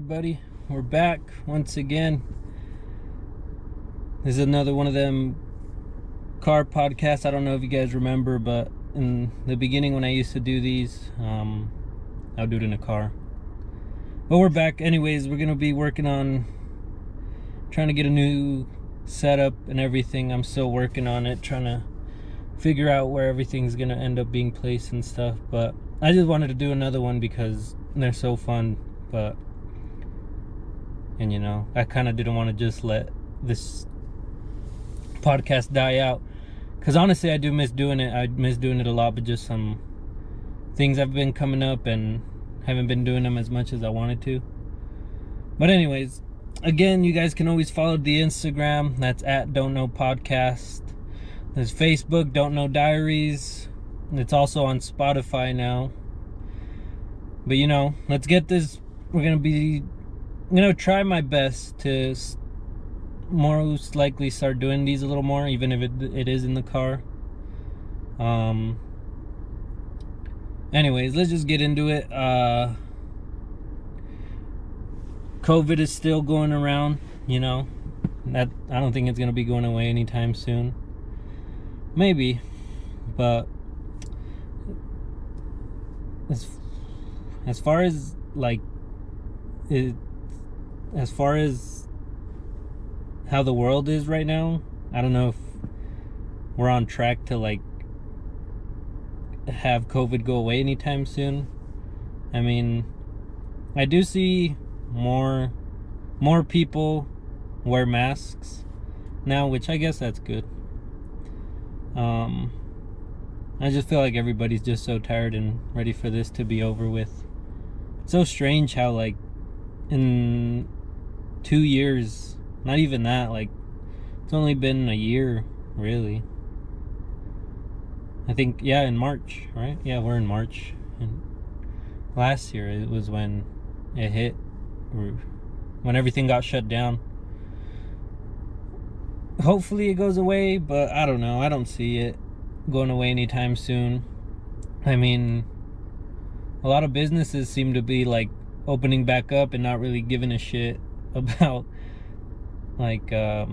everybody? We're back once again. This is another one of them car podcasts. I don't know if you guys remember, but in the beginning when I used to do these, I'll do it in a car. But we're back anyways. We're gonna be working on trying to get a new setup and everything. I'm still working on it, trying to figure out where everything's gonna end up being placed and stuff. But I just wanted to do another one because they're so fun. And you know, I kind of didn't want to just let this podcast die out, because honestly I do miss doing it. I miss doing it a lot, but just some things have been coming up and haven't been doing them as much as I wanted to. But anyways, again, you guys can always follow the Instagram. That's at Don't Know Podcast. There's Facebook, Don't Know Diaries. It's also on Spotify now. But you know, let's get this. I'm gonna try my best to most likely start doing these a little more, even if it is in the car. Anyways, let's just get into it. COVID is still going around, you know. That I don't think it's gonna be going away anytime soon. Maybe, but as far as like as far as how the world is right now, I don't know if we're on track to like have COVID go away anytime soon. I mean, I do see more people wear masks now, which I guess that's good. I just feel like everybody's just so tired and ready for this to be over with. It's so strange how like in 2 years, not even that, like it's only been a year really. I think, yeah, in March, right? Yeah, we're in March. And last year it was when it hit, or when everything got shut down. Hopefully it goes away, but I don't know. I don't see it going away anytime soon. I mean, a lot of businesses seem to be like opening back up and not really giving a shit about like the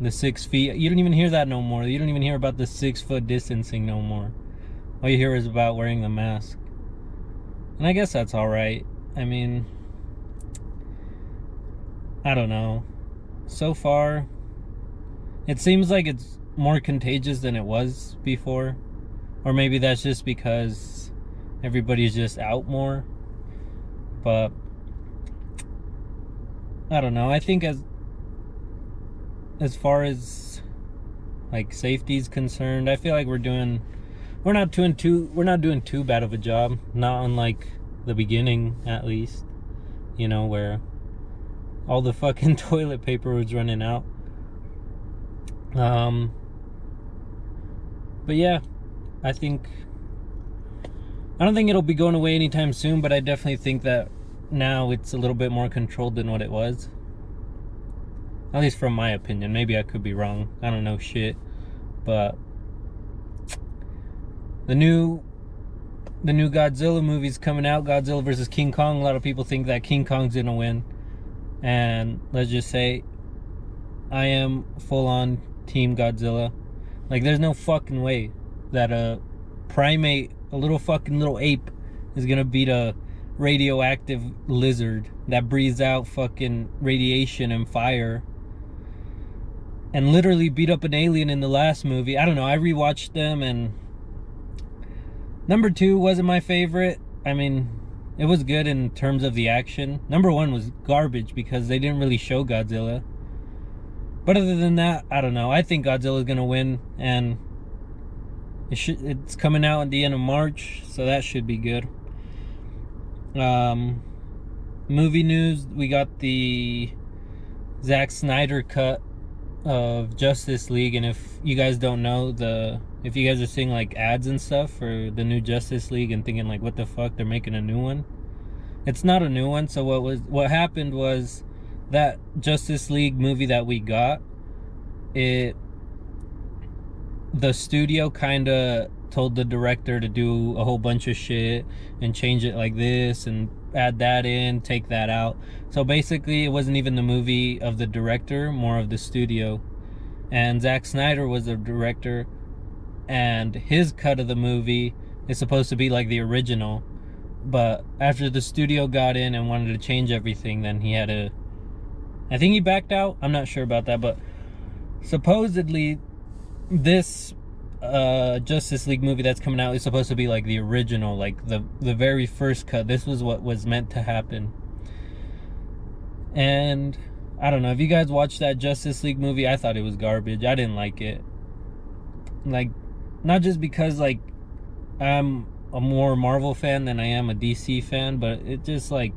6 feet. You don't even hear that no more. You don't even hear about the 6 foot distancing no more. All you hear is about wearing the mask, and I guess that's all right. I mean, I don't know. So far, it seems like it's more contagious than it was before, or maybe that's just because everybody's just out more. But I don't know. I think as far as like safety is concerned, I feel like we're not doing too bad of a job. Not unlike the beginning, at least, you know, where all the fucking toilet paper was running out. But yeah, I don't think it'll be going away anytime soon, but I definitely think that now it's a little bit more controlled than what it was. At least from my opinion. Maybe I could be wrong. I don't know shit. But the new Godzilla movie's coming out, Godzilla vs. King Kong. A lot of people think that King Kong's gonna win. And let's just say I am full on Team Godzilla. Like, there's no fucking way that a primate, a little ape, is gonna beat a radioactive lizard that breathes out fucking radiation and fire, and literally beat up an alien in the last movie. I don't know, I rewatched them, and number 2 wasn't my favorite. I mean, it was good in terms of the action. Number 1 was garbage because they didn't really show Godzilla. But other than that, I don't know. I think Godzilla's gonna win, and it's coming out at the end of March, so that should be good. Movie news, we got the Zack Snyder cut of Justice League, and if you guys don't know, if you guys are seeing like ads and stuff for the new Justice League and thinking like, what the fuck, they're making a new one. It's not a new one. So what happened was that Justice League movie that we got, the studio kind of told the director to do a whole bunch of shit and change it like this and add that in, take that out. So basically it wasn't even the movie of the director, more of the studio. And Zack Snyder was the director, and his cut of the movie is supposed to be like the original. But after the studio got in and wanted to change everything, then he had to, I think he backed out. I'm not sure about that, but supposedly this Justice League movie that's coming out is supposed to be like the original, like the very first cut. This was what was meant to happen. And I don't know if you guys watched that Justice League movie. I thought it was garbage. I didn't like it. Like, not just because like I'm a more Marvel fan than I am a DC fan, but it just like,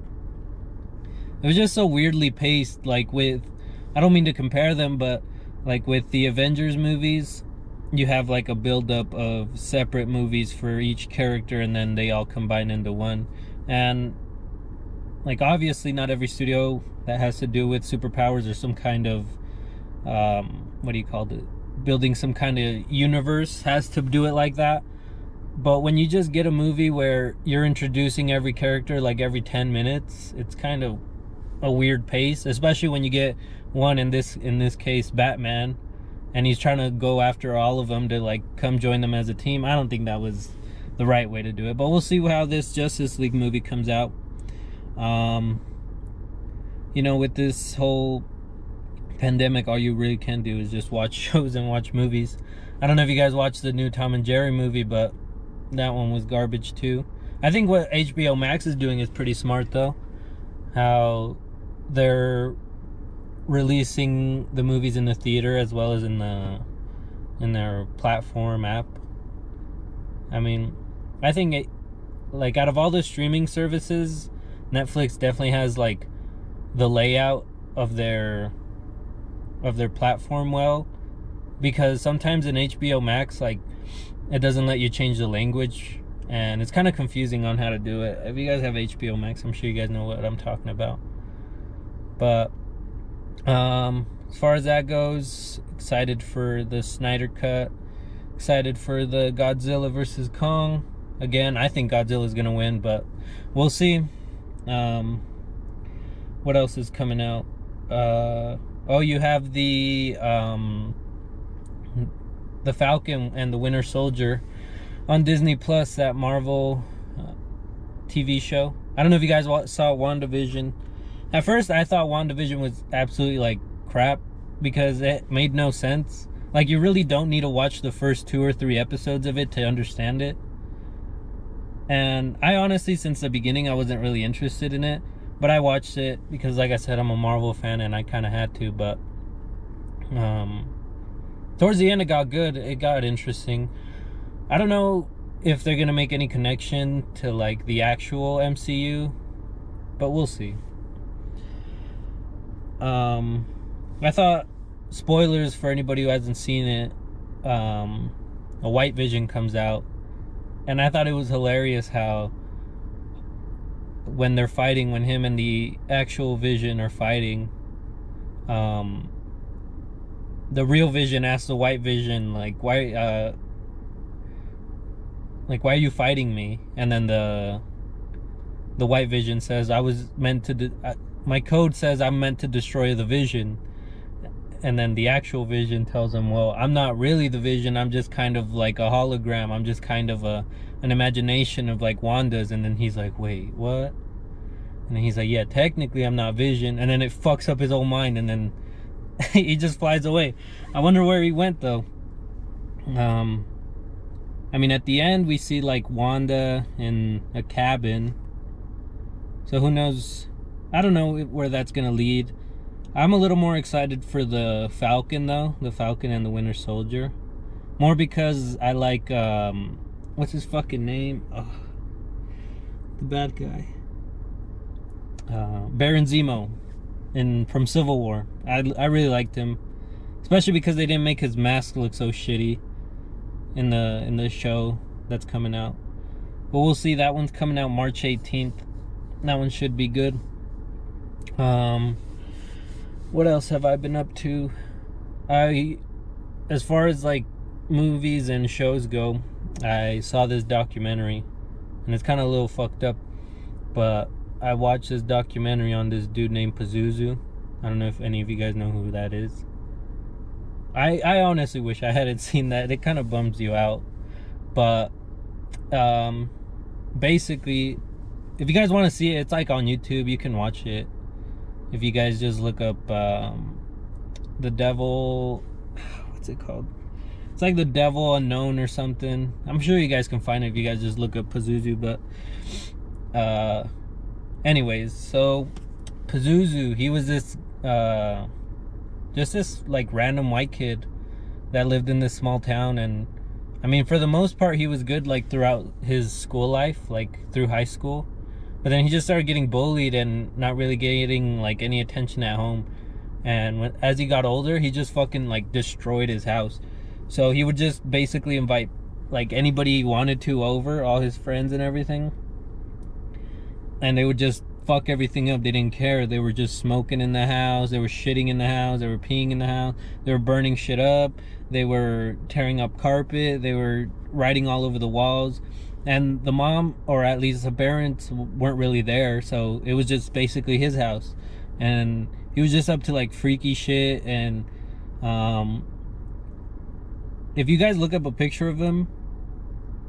it was just so weirdly paced. Like with, I don't mean to compare them, but like with the Avengers movies, you have like a buildup of separate movies for each character, and then they all combine into one. And like obviously not every studio that has to do with superpowers or some kind of what do you call it, building some kind of universe has to do it like that. But when you just get a movie where you're introducing every character like every 10 minutes, it's kind of a weird pace, especially when you get one, in this case, Batman, and he's trying to go after all of them to like come join them as a team. I don't think that was the right way to do it, but we'll see how this Justice League movie comes out. You know, with this whole pandemic, all you really can do is just watch shows and watch movies. I don't know if you guys watched the new Tom and Jerry movie, but that one was garbage too. I think what HBO Max is doing is pretty smart though. How they're releasing the movies in the theater as well as in their platform app. I mean, I think it, like out of all the streaming services, Netflix definitely has like the layout of their platform well, because sometimes in HBO Max, like, it doesn't let you change the language, and it's kind of confusing on how to do it. If you guys have HBO Max, I'm sure you guys know what I'm talking about. But as far as that goes, excited for the Snyder Cut, excited for the Godzilla versus Kong. Again, I think Godzilla's gonna win, but we'll see. What else is coming out? Oh, you have the Falcon and the Winter Soldier on Disney Plus, that Marvel TV show. I don't know if you guys saw WandaVision. At first, I thought WandaVision was absolutely like crap because it made no sense. Like, you really don't need to watch the first 2 or 3 episodes of it to understand it. And I honestly, since the beginning, I wasn't really interested in it. But I watched it because, like I said, I'm a Marvel fan and I kind of had to. But towards the end, it got good. It got interesting. I don't know if they're going to make any connection to, like, the actual MCU. But we'll see. I thought, spoilers for anybody who hasn't seen it, a White Vision comes out. And I thought it was hilarious how when they're fighting, when him and the actual Vision are fighting, the real Vision asks the White Vision, like, why are you fighting me? And then the White Vision says, I was meant to my code says I'm meant to destroy the Vision. And then the actual Vision tells him, well, I'm not really the Vision, I'm just kind of like a hologram, I'm just kind of an imagination of like Wanda's. And then he's like, wait, what? And then he's like, yeah, technically I'm not Vision. And then it fucks up his whole mind, and then he just flies away. I wonder where he went though. I mean, at the end we see like Wanda in a cabin, so who knows? I don't know where that's gonna lead. I'm a little more excited for the Falcon though, the Falcon and the Winter Soldier, more because I like what's his fucking name? The bad guy, Baron Zemo from Civil War. I really liked him, especially because they didn't make his mask look so shitty in the show that's coming out. But we'll see. That one's coming out March 18th. That one should be good. What else have I been up to? As far as like movies and shows go, I saw this documentary, and it's kind of a little fucked up, but I watched this documentary on this dude named Pazuzu. I don't know if any of you guys know who that is. I honestly wish I hadn't seen that. It kind of bums you out. But basically, if you guys want to see it, it's like on YouTube. You can watch it. If you guys just look up The Devil, what's it called? It's like The Devil Unknown or something. I'm sure you guys can find it if you guys just look up Pazuzu. But anyways, so Pazuzu, he was this just this like random white kid that lived in this small town. And I mean, for the most part, he was good like throughout his school life, like through high school. But then he just started getting bullied and not really getting like any attention at home. And as he got older, he just fucking like destroyed his house. So he would just basically invite like anybody he wanted to over, all his friends and everything. And they would just fuck everything up. They didn't care. They were just smoking in the house. They were shitting in the house. They were peeing in the house. They were burning shit up. They were tearing up carpet. They were writing all over the walls. And the mom, or at least the parents, weren't really there. So it was just basically his house. And he was just up to like freaky shit. And if you guys look up a picture of him,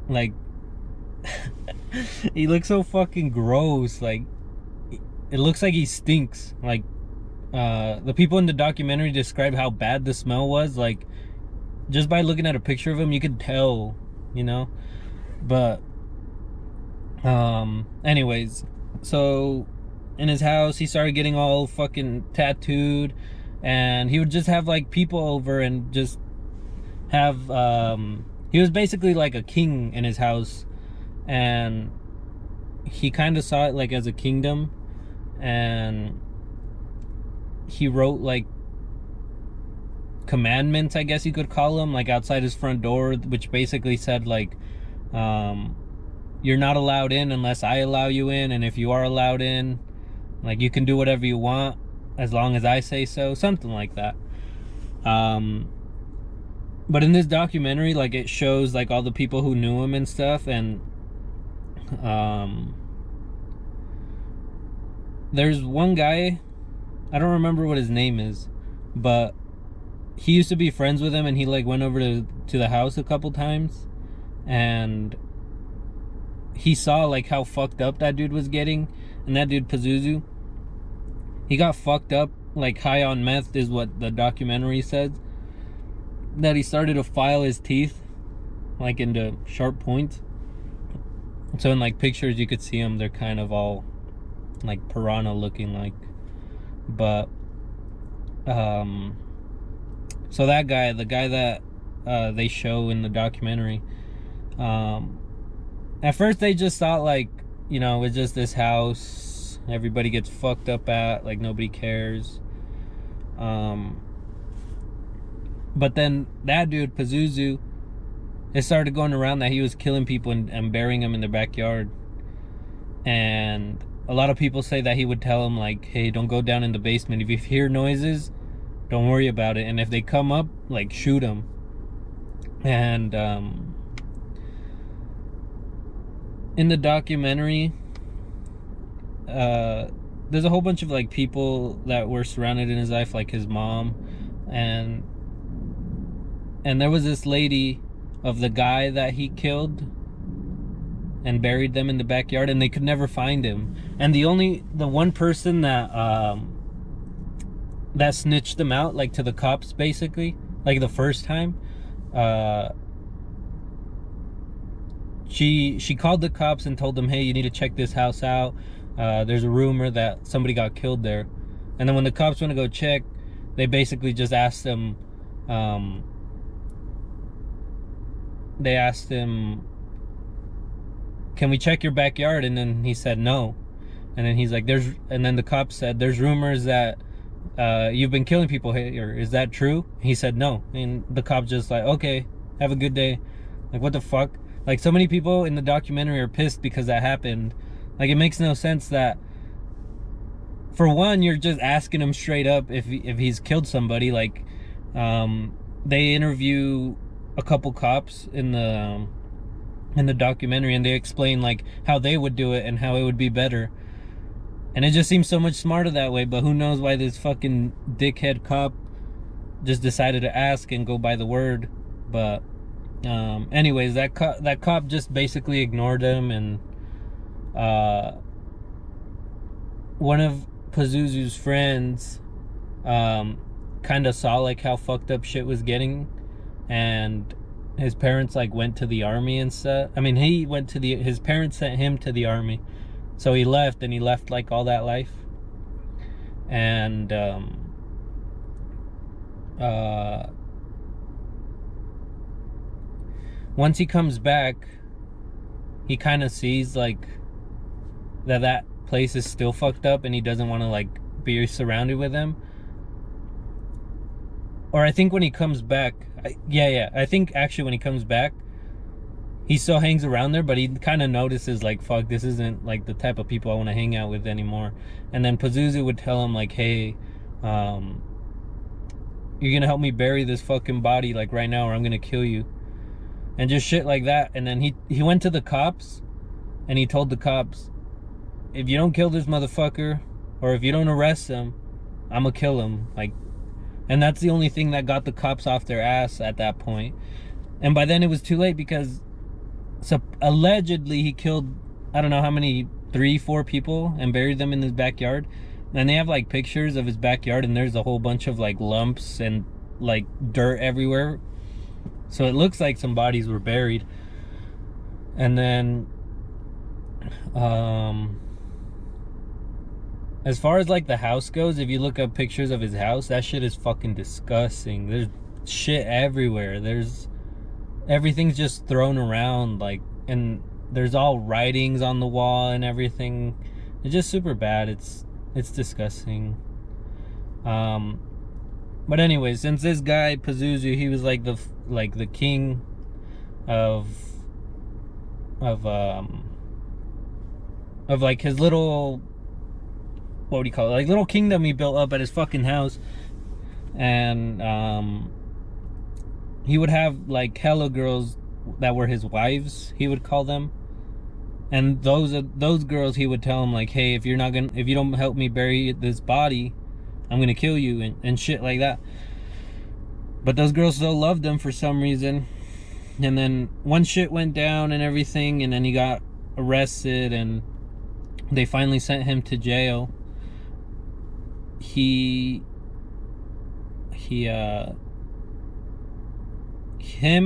like he looks so fucking gross. Like it looks like he stinks. Like the people in the documentary describe how bad the smell was. Like just by looking at a picture of him, you could tell, you know. But anyways, so in his house he started getting all fucking tattooed, and he would just have like people over and just have he was basically like a king in his house, and he kind of saw it like as a kingdom. And he wrote like commandments, I guess you could call them, like outside his front door, which basically said like you're not allowed in unless I allow you in, and if you are allowed in, like you can do whatever you want as long as I say so, something like that. But in this documentary, like it shows like all the people who knew him and stuff. And there's one guy, I don't remember what his name is, but he used to be friends with him, and he like went over to the house a couple times, and he saw like how fucked up that dude was getting. And that dude Pazuzu, he got fucked up like high on meth, is what the documentary says, that he started to file his teeth like into sharp points. So in like pictures you could see them, they're kind of all like piranha looking like. But so that guy, the guy that they show in the documentary, at first they just thought like, you know, it's just this house everybody gets fucked up at, like nobody cares. But then that dude Pazuzu, it started going around that he was killing people and burying them in their backyard. And a lot of people say that he would tell them like, hey, don't go down in the basement. If you hear noises, don't worry about it. And if they come up, like shoot them. And in the documentary, there's a whole bunch of like people that were surrounded in his life, like his mom. And there was this lady of the guy that he killed and buried them in the backyard, and they could never find him. And the one person that that snitched them out, like to the cops basically, like the first time, she called the cops and told them, hey, you need to check this house out. There's a rumor that somebody got killed there. And then when the cops went to go check, they basically just asked them, they asked him, can we check your backyard? And then he said no. And then he's like, and then the cops said, there's rumors that you've been killing people here, is that true? He said no. And the cop just like, okay, have a good day. Like, what the fuck? Like, so many people in the documentary are pissed because that happened. Like, it makes no sense that, for one, you're just asking him straight up if he's killed somebody. Like, they interview a couple cops in the in the documentary, and they explain like how they would do it and how it would be better. And it just seems so much smarter that way, but who knows why this fucking dickhead cop just decided to ask and go by the word. But anyways, that cop just basically ignored him, and one of Pazuzu's friends kind of saw like how fucked up shit was getting, and his parents like went to the army and stuff. I mean, his parents sent him to the army, so he left, and he left like all that life. And once he comes back, he kind of sees like that place is still fucked up, and he doesn't want to like be surrounded with them. Or I think when he comes back, I think actually when he comes back, he still hangs around there, but he kind of notices like, fuck, this isn't like the type of people I want to hang out with anymore. And then Pazuzu would tell him like, hey, you're gonna help me bury this fucking body like right now, or I'm gonna kill you, and just shit like that. And then he went to the cops, and he told the cops, if you don't kill this motherfucker, or if you don't arrest him, I'm gonna kill him. Like, and that's the only thing that got the cops off their ass at that point. And by then it was too late, because allegedly he killed, I don't know how many, 3-4 people, and buried them in his backyard. And they have like pictures of his backyard, and there's a whole bunch of like lumps and like dirt everywhere. So it looks like some bodies were buried. And then as far as like the house goes, if you look up pictures of his house, that shit is fucking disgusting. There's shit everywhere. Everything's just thrown around, like, and there's all writings on the wall and everything. It's just super bad. It's disgusting. But anyways, since this guy Pazuzu, he was like the king of like his little, what would you call it, like little kingdom he built up at his fucking house. And he would have like hella girls that were his wives, he would call them. And those girls, he would tell them like, hey, if you don't help me bury this body, I'm gonna kill you, and shit like that. But those girls still loved him for some reason. And then once shit went down and everything, and then he got arrested, and they finally sent him to jail. Him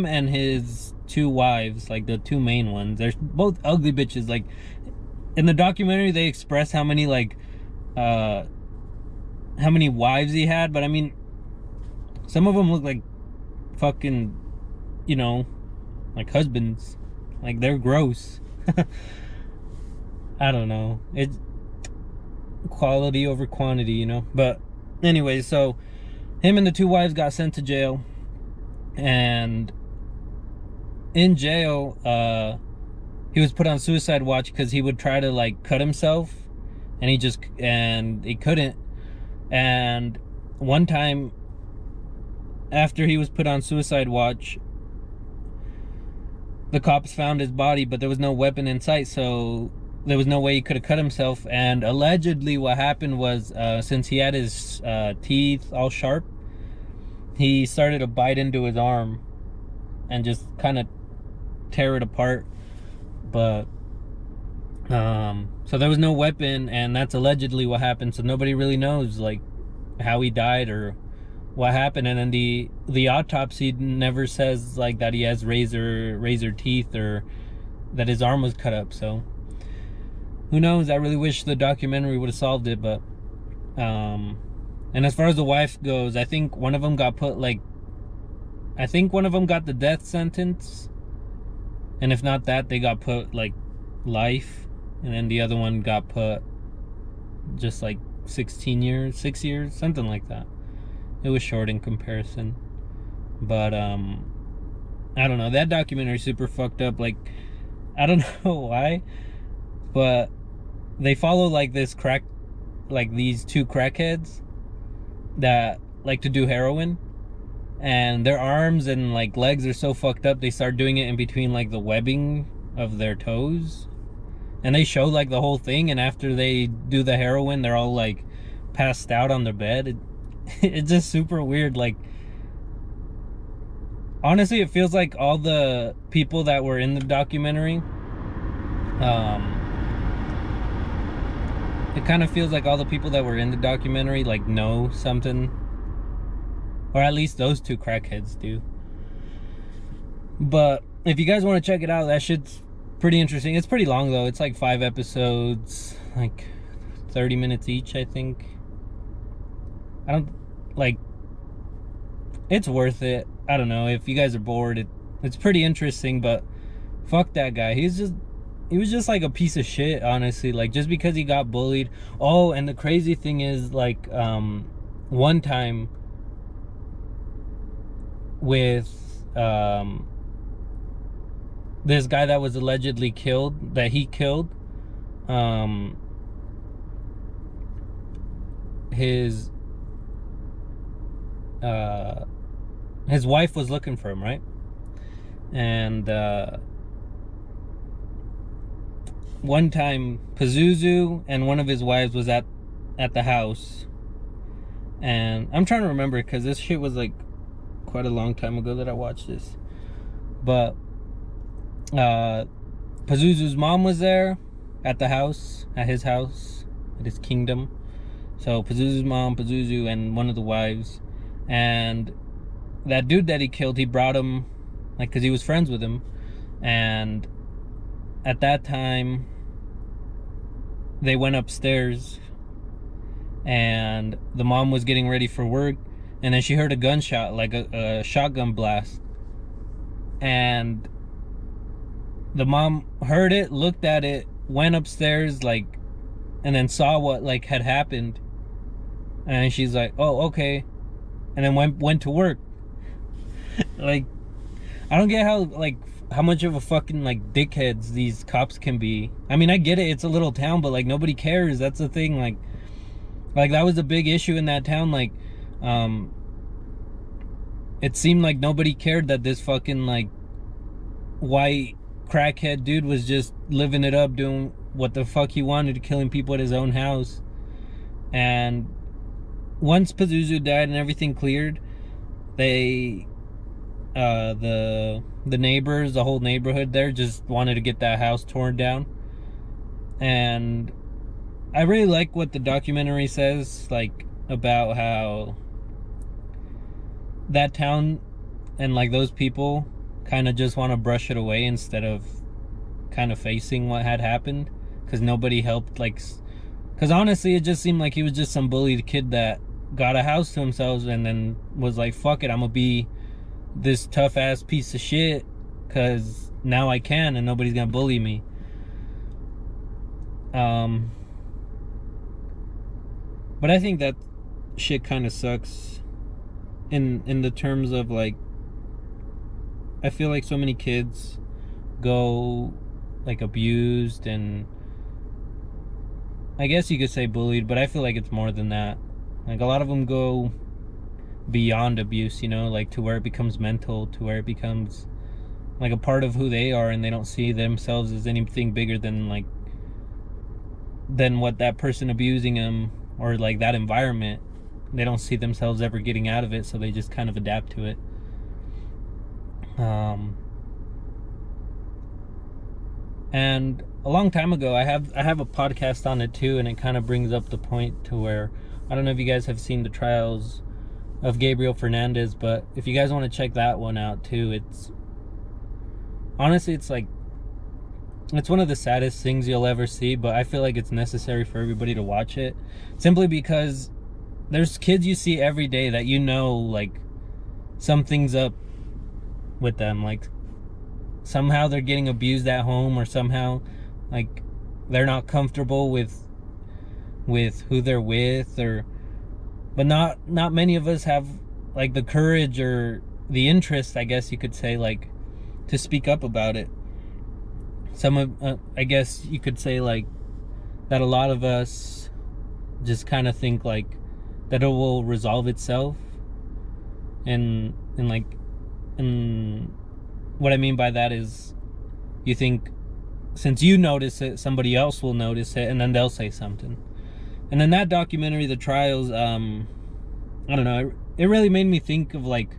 and his 2 wives, like the 2 main ones, they're both ugly bitches. Like in the documentary, they express how many wives he had, but I mean, some of them look like fucking, you know, like husbands. Like, they're gross. I don't know. It's quality over quantity, you know. But anyway, so him and the 2 wives got sent to jail. And in jail, he was put on suicide watch because he would try to like cut himself, and he couldn't. And one time after he was put on suicide watch, the cops found his body, but there was no weapon in sight, so there was no way he could have cut himself. And allegedly what happened was, since he had his teeth all sharp, he started to bite into his arm and just kind of tear it apart. But so there was no weapon, and that's allegedly what happened. So nobody really knows like how he died or what happened. And then the autopsy never says like that he has razor teeth, or that his arm was cut up. So who knows? I really wish the documentary would have solved it. But and as far as the wife goes, I think one of them got the death sentence, and if not that, they got put like life, and then the other one got put just like 6 years, something like that. It was short in comparison. But I don't know, that documentary is super fucked up. Like, I don't know why, but they follow like these 2 crackheads that like to do heroin, and their arms and like legs are so fucked up, they start doing it in between like the webbing of their toes, and they show like the whole thing, and after they do the heroin they're all like passed out on their bed. It's just super weird. Like, honestly, it feels like all the people that were in the documentary, it kind of feels like all the people that were in the documentary like know something, or at least those two crackheads do. But if you guys want to check it out, that shit's pretty interesting. It's pretty long though. It's like 5 episodes, like 30 minutes each, I think. I don't like, it's worth it. I don't know, if you guys are bored, it's pretty interesting. But fuck that guy. He was just like a piece of shit, honestly. Like, just because he got bullied. Oh, and the crazy thing is, like, one time with this guy that was allegedly killed, that he killed, his wife was looking for him, right? And one time Pazuzu and one of his wives was at the house, and I'm trying to remember because this shit was like quite a long time ago that I watched this. But Pazuzu's mom was there at the house, at his house, at his kingdom. So Pazuzu's mom, Pazuzu, and one of the wives, and that dude that he killed, he brought him, like, because he was friends with him. And at that time they went upstairs, and the mom was getting ready for work, and then she heard a gunshot, like a shotgun blast, and the mom heard it, looked at it, went upstairs, like, and then saw what like had happened, and she's like, oh, okay, and then went to work. Like, I don't get how much of a fucking like dickheads these cops can be. I mean, I get it, it's a little town, but like nobody cares. That's the thing. Like that was a big issue in that town. Like, it seemed like nobody cared that this fucking like white crackhead dude was just living it up, doing what the fuck he wanted, killing people at his own house. And once Pazuzu died and everything cleared, they the neighbors, the whole neighborhood there, just wanted to get that house torn down. And I really like what the documentary says, like, about how that town and like those people kind of just want to brush it away instead of kind of facing what had happened, because nobody helped. Like, because honestly it just seemed like he was just some bullied kid that got a house to himself and then was like, fuck it, I'm gonna be this tough ass piece of shit because now I can and nobody's gonna bully me. But I think that shit kind of sucks in the terms of, like, I feel like so many kids go like abused, and I guess you could say bullied, but I feel like it's more than that. Like, a lot of them go beyond abuse, you know, like to where it becomes mental, to where it becomes like a part of who they are, and they don't see themselves as anything bigger than what that person abusing them, or like that environment. They don't see themselves ever getting out of it, so they just kind of adapt to it. And a long time ago, I have a podcast on it too, and it kind of brings up the point to where, I don't know if you guys have seen the trials of Gabriel Fernandez, but if you guys want to check that one out too, it's honestly, it's like, it's one of the saddest things you'll ever see, but I feel like it's necessary for everybody to watch it, simply because there's kids you see every day that, you know, like, something's up with them. Like, somehow they're getting abused at home, or somehow like they're not comfortable with who they're with, or but not many of us have like the courage or the interest, I guess you could say, like, to speak up about it. Some of I guess you could say, like, that a lot of us just kind of think like that it will resolve itself, and what I mean by that is, you think since you notice it, somebody else will notice it, and then they'll say something. And then that documentary, The Trials, I don't know, it really made me think of like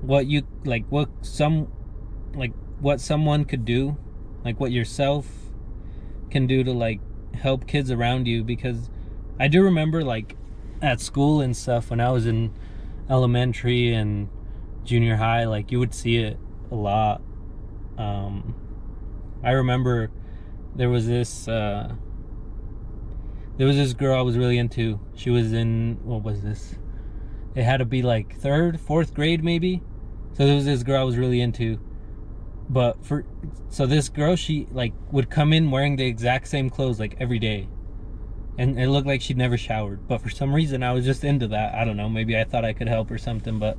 what someone could do, like what yourself can do to like help kids around you. Because I do remember like at school and stuff, when I was in elementary and junior high, like you would see it a lot. I remember there was this girl I was really into. She was in, what was this? It had to be like 3rd, 4th grade maybe. So there was this girl I was really into. So this girl, she like would come in wearing the exact same clothes like every day. And it looked like she'd never showered. But for some reason I was just into that. I don't know, maybe I thought I could help or something. But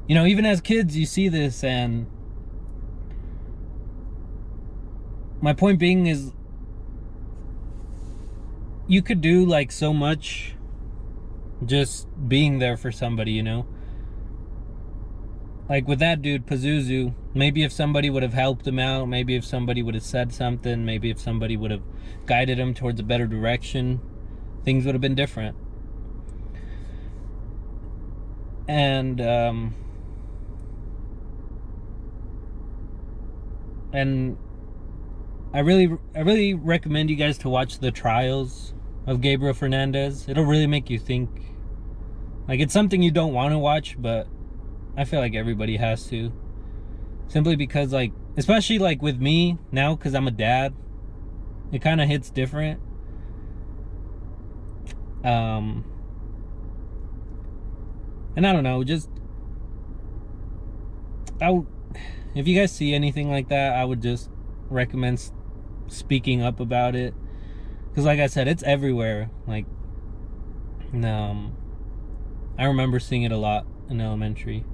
you know, even as kids you see this, and my point being is you could do like so much just being there for somebody, you know? Like with that dude, Pazuzu, maybe if somebody would have helped him out, maybe if somebody would have said something, maybe if somebody would have guided him towards a better direction, things would have been different. And I really recommend you guys to watch The Trials of Gabriel Fernandez. It'll really make you think. Like, it's something you don't want to watch, but I feel like everybody has to. Simply because, like, especially like with me now, because I'm a dad, it kind of hits different. And I don't know, just if you guys see anything like that, I would just recommend speaking up about it, because like I said, it's everywhere. Like, I remember seeing it a lot in elementary.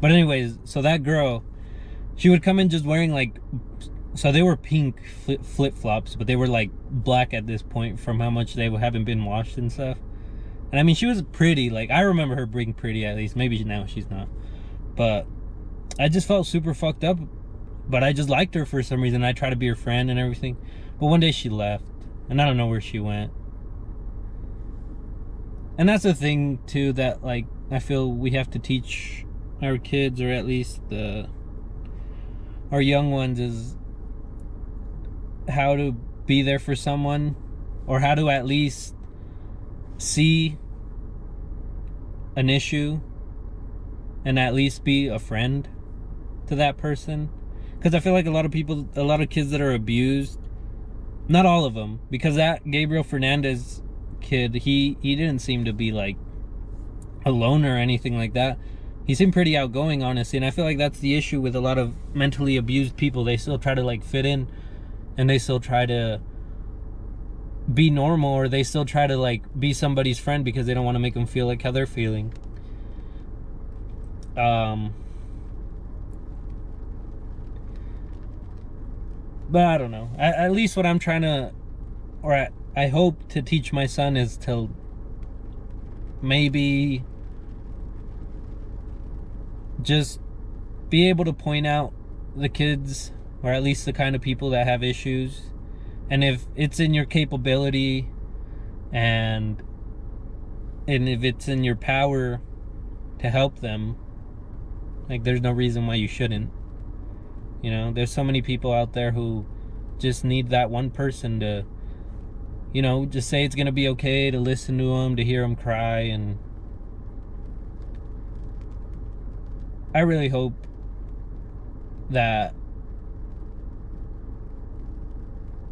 But anyways, so that girl, she would come in just wearing like, so they were pink flip-flops, but they were like black at this point from how much they haven't been washed and stuff. And I mean, she was pretty. Like, I remember her being pretty, at least. Maybe now she's not, but I just felt super fucked up. But I just liked her for some reason. I tried to be her friend and everything. But one day she left, and I don't know where she went. And that's the thing too, that like I feel we have to teach our kids, or at least our young ones, is how to be there for someone, or how to at least see an issue and at least be a friend to that person. Because I feel like a lot of kids that are abused, not all of them, because that Gabriel Fernandez kid, he didn't seem to be like a loner or anything like that. He seemed pretty outgoing, honestly. And I feel like that's the issue with a lot of mentally abused people. They still try to like fit in, and they still try to be normal, or they still try to like be somebody's friend because they don't want to make them feel like how they're feeling. But I don't know. At least what I'm trying to, or I hope to teach my son, is to maybe just be able to point out the kids, or at least the kind of people that have issues. And if it's in your capability, and if it's in your power to help them, like, there's no reason why you shouldn't. You know, there's so many people out there who just need that one person to, you know, just say it's gonna be okay, to listen to them, to hear them cry. And I really hope that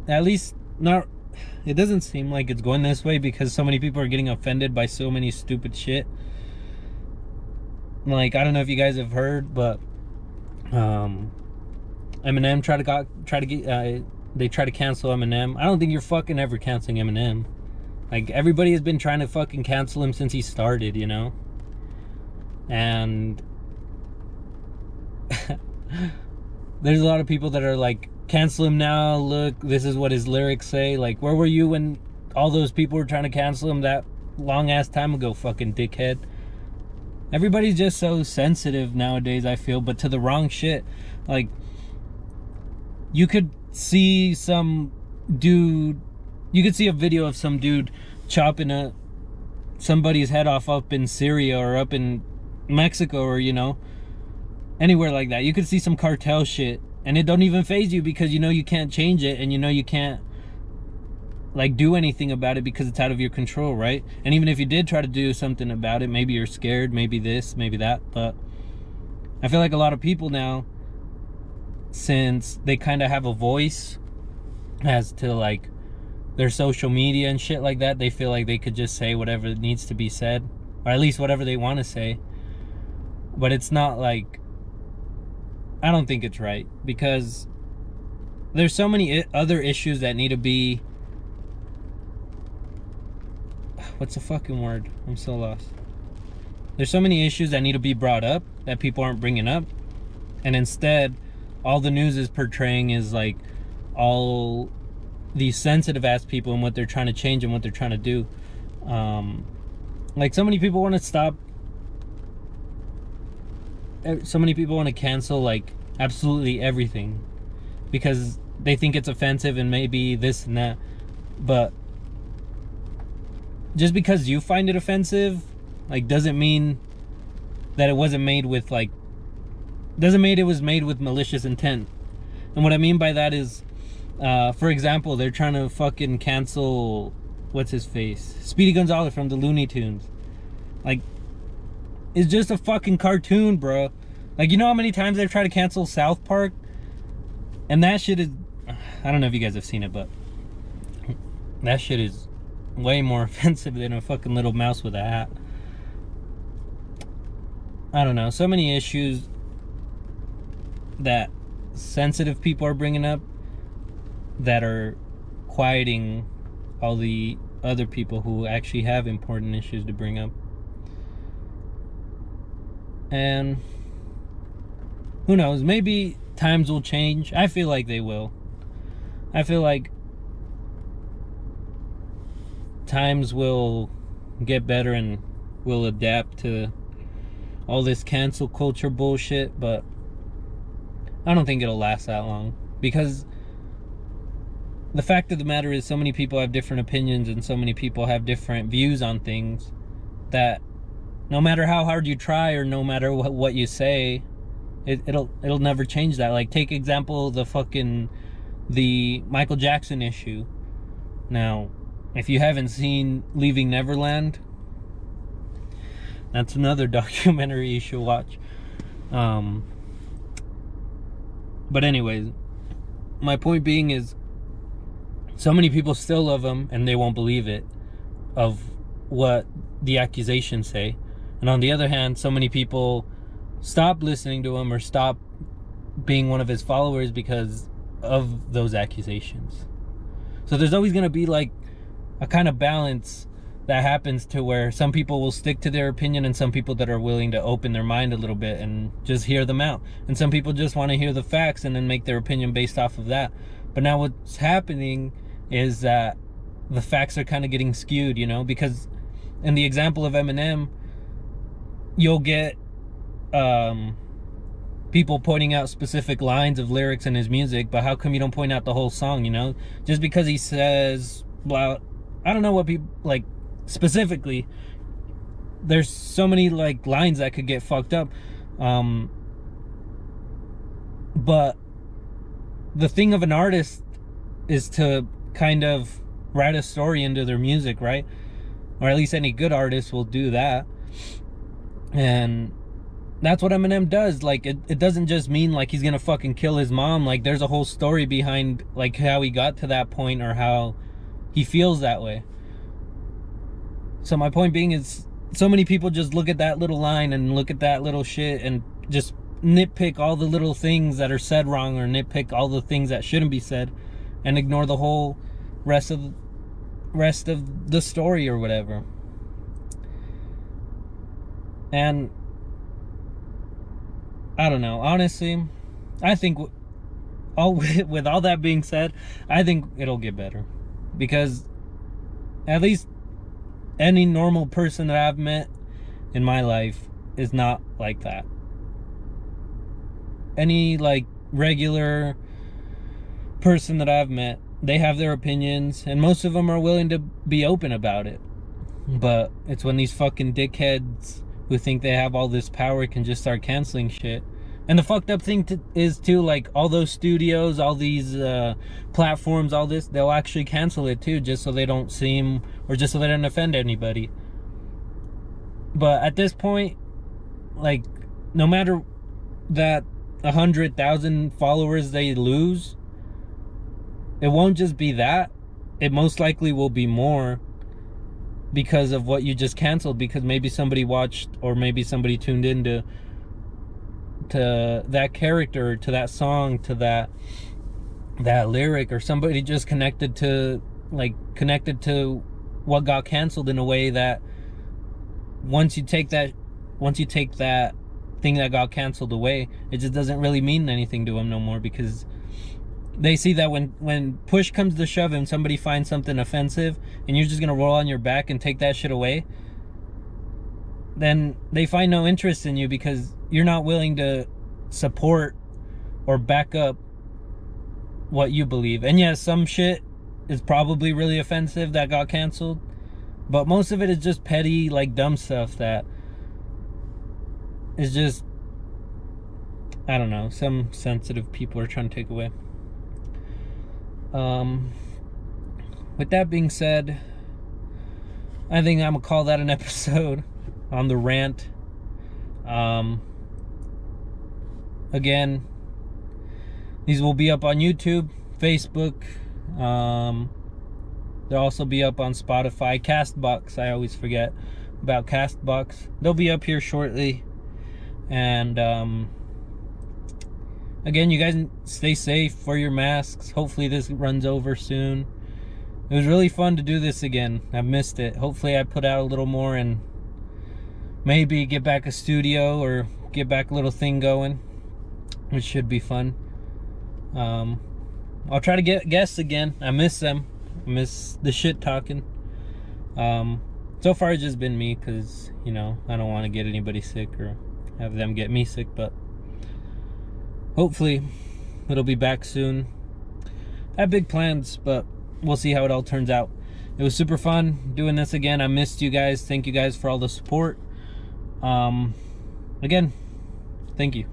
at least not, it doesn't seem like it's going this way, because so many people are getting offended by so many stupid shit. Like, I don't know if you guys have heard, but Eminem tried to cancel Eminem. I don't think you're fucking ever canceling Eminem. Like, everybody has been trying to fucking cancel him since he started, you know? And there's a lot of people that are like, cancel him now, look, this is what his lyrics say. Like, where were you when all those people were trying to cancel him that long ass time ago, fucking dickhead? Everybody's just so sensitive nowadays, I feel, but to the wrong shit. Like, you could see some dude, you could see a video of some dude chopping somebody's head off up in Syria or up in Mexico, or you know, anywhere like that. You could see some cartel shit and it don't even faze you, because you know you can't change it, and you know you can't like do anything about it because it's out of your control, right? And even if you did try to do something about it, maybe you're scared, maybe this, maybe that. But I feel like a lot of people now, since they kind of have a voice as to like their social media and shit like that, they feel like they could just say whatever needs to be said, or at least whatever they want to say. But it's not like, I don't think it's right, because there's so many other issues that need to be, what's the fucking word? I'm so lost. There's so many issues that need to be brought up that people aren't bringing up, and instead all the news is portraying is like all these sensitive ass people and what they're trying to change and what they're trying to do. Like so many people want to stop, so many people want to cancel like absolutely everything because they think it's offensive and maybe this and that. But just because you find it offensive, like, doesn't mean that it wasn't made with like, doesn't mean it was made with malicious intent. And what I mean by that is, for example, they're trying to fucking cancel, what's his face, Speedy Gonzalez from the Looney Tunes. Like, it's just a fucking cartoon, bro. Like, you know how many times they've tried to cancel South Park? And that shit is, I don't know if you guys have seen it, but that shit is way more offensive than a fucking little mouse with a hat. I don't know, so many issues that sensitive people are bringing up that are quieting all the other people who actually have important issues to bring up. And who knows, maybe times will change. I feel like they will. I feel like times will get better and will adapt to all this cancel culture bullshit, but I don't think it'll last that long, because the fact of the matter is so many people have different opinions and so many people have different views on things that no matter how hard you try or no matter what you say, it'll never change that. Like, take example the Michael Jackson issue. Now, if you haven't seen Leaving Neverland, that's another documentary you should watch. But anyways, my point being is, so many people still love him and they won't believe it, of what the accusations say. And on the other hand, so many people stop listening to him or stop being one of his followers because of those accusations. So there's always going to be like a kind of balance that happens, to where some people will stick to their opinion and some people that are willing to open their mind a little bit and just hear them out. And some people just want to hear the facts and then make their opinion based off of that. But now what's happening is that the facts are kind of getting skewed, you know, because in the example of Eminem, you'll get people pointing out specific lines of lyrics in his music, but how come you don't point out the whole song, you know? Just because he says, well, I don't know what people, like, specifically, there's so many, like, lines that could get fucked up. But the thing of an artist is to kind of write a story into their music, right? Or at least any good artist will do that. And that's what Eminem does. Like, it doesn't just mean like he's gonna fucking kill his mom. Like, there's a whole story behind like how he got to that point or how he feels that way. So my point being is, so many people just look at that little line and look at that little shit and just nitpick all the little things that are said wrong, or nitpick all the things that shouldn't be said, and ignore the whole rest of the story or whatever. And I don't know, honestly, I think with all that being said, I think it'll get better, because at least any normal person that I've met in my life is not like that. Any like regular person that I've met, they have their opinions, and most of them are willing to be open about it. But it's when these fucking dickheads who think they have all this power can just start canceling shit. And the fucked up thing is too, like, all those studios, all these platforms, all this, they'll actually cancel it too, just so they don't seem, or just so they don't offend anybody. But at this point, like, no matter that 100,000 followers they lose, it won't just be that. It most likely will be more, because of what you just canceled, because maybe somebody watched, or maybe somebody tuned into that character, to that song, to that lyric, or somebody just connected to what got canceled in a way that once you take that thing that got canceled away, it just doesn't really mean anything to them no more, because they see that when push comes to shove and somebody finds something offensive and you're just gonna roll on your back and take that shit away, then they find no interest in you, because you're not willing to support or back up what you believe. And yes, some shit is probably really offensive that got canceled, but most of it is just petty, like, dumb stuff that is just, I don't know, some sensitive people are trying to take away. With that being said, I think I'm gonna call that an episode on the rant. Again, these will be up on YouTube, Facebook. They'll also be up on Spotify, Castbox. I always forget about Castbox. They'll be up here shortly. And again, you guys stay safe, wear your masks. Hopefully this runs over soon. It was really fun to do this again. I've missed it. Hopefully I put out a little more and maybe get back a studio or get back a little thing going, which should be fun. I'll try to get guests again. I miss them. I miss the shit talking. So far it's just been me, because, you know, I don't want to get anybody sick or have them get me sick, but hopefully it'll be back soon. I have big plans, but we'll see how it all turns out. It was super fun doing this again. I missed you guys. Thank you guys for all the support. Again, thank you.